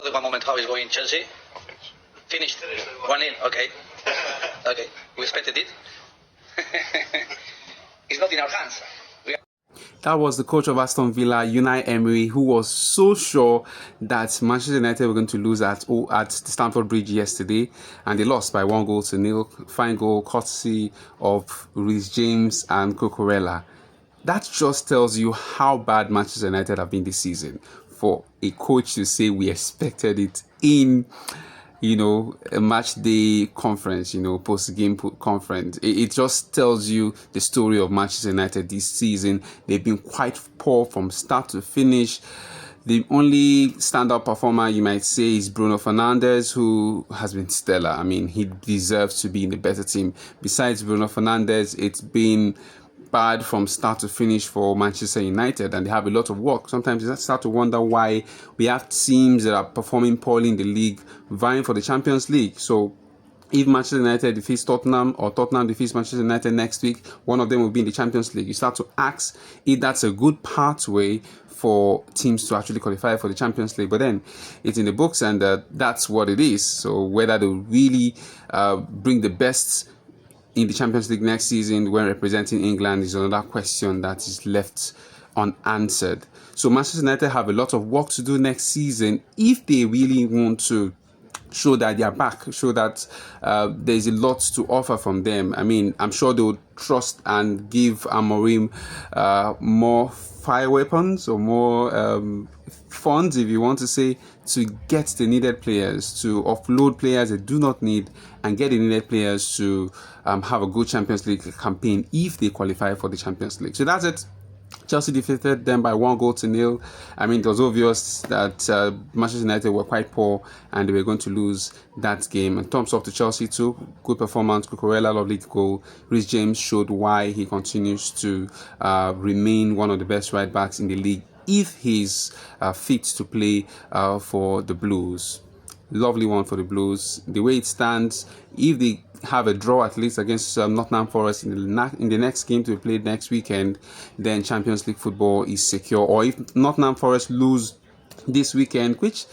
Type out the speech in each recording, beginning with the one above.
The one moment, how is going Chelsea? Finished. 1-0. Okay. Okay. We expected it. It's not in our hands. That was the coach of Aston Villa, Unai Emery, who was so sure that Manchester United were going to lose at Stamford Bridge yesterday, and they lost by 1-0. Fine goal courtesy of Reece James and Cucurella. That just tells you how bad Manchester United have been this season. For a coach to say we expected it in, a match day conference, post-game conference. It just tells you the story of Manchester United this season. They've been quite poor from start to finish. The only standout performer you might say is Bruno Fernandes, who has been stellar. I mean, he deserves to be in the better team. Besides Bruno Fernandes, it's been bad from start to finish for Manchester United, and they have a lot of work. Sometimes you start to wonder why we have teams that are performing poorly in the league vying for the Champions League. So if Manchester United defeats Tottenham or Tottenham defeats Manchester United next week, one of them will be in the Champions League. You start to ask if that's a good pathway for teams to actually qualify for the Champions League. But then it's in the books, and that's what it is. So whether they really bring the best in the Champions League next season when representing England is another question that is left unanswered. So Manchester United have a lot of work to do next season if they really want to show that they are back, show that there's a lot to offer from them. I mean, I'm sure they would trust and give Amorim more fire weapons or more funds, if you want to say, to get the needed players, to offload players they do not need, and get the needed players to have a good Champions League campaign if they qualify for the Champions League. So that's it. Chelsea defeated them by 1-0. I mean, it was obvious that Manchester United were quite poor and they were going to lose that game. And thumbs up to Chelsea too. Good performance. Cucurella, lovely goal. Reece James showed why he continues to remain one of the best right backs in the league if he's fit to play for the Blues. Lovely one for the Blues. The way it stands, if they have a draw at least against Nottingham Forest in the next game to be played next weekend, then Champions League football is secure. Or if Nottingham Forest lose this weekend, which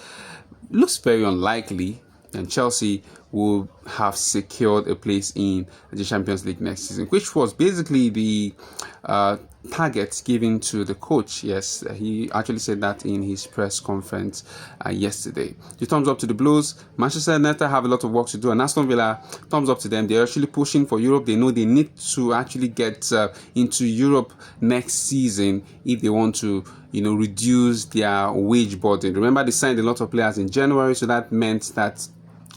looks very unlikely, then Chelsea will have secured a place in the Champions League next season, which was basically the target given to the coach. Yes, he actually said that in his press conference yesterday. The thumbs up to the Blues. Manchester United have a lot of work to do, and Aston Villa, thumbs up to them. They're actually pushing for Europe. They know they need to actually get into Europe next season if they want to reduce their wage burden. Remember, they signed a lot of players in January, so that meant that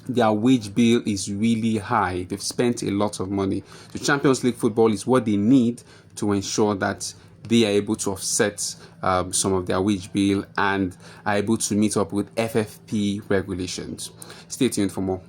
their wage bill is really high. They've spent a lot of money. The Champions League football is what they need to ensure that they are able to offset some of their wage bill and are able to meet up with FFP regulations. Stay tuned for more.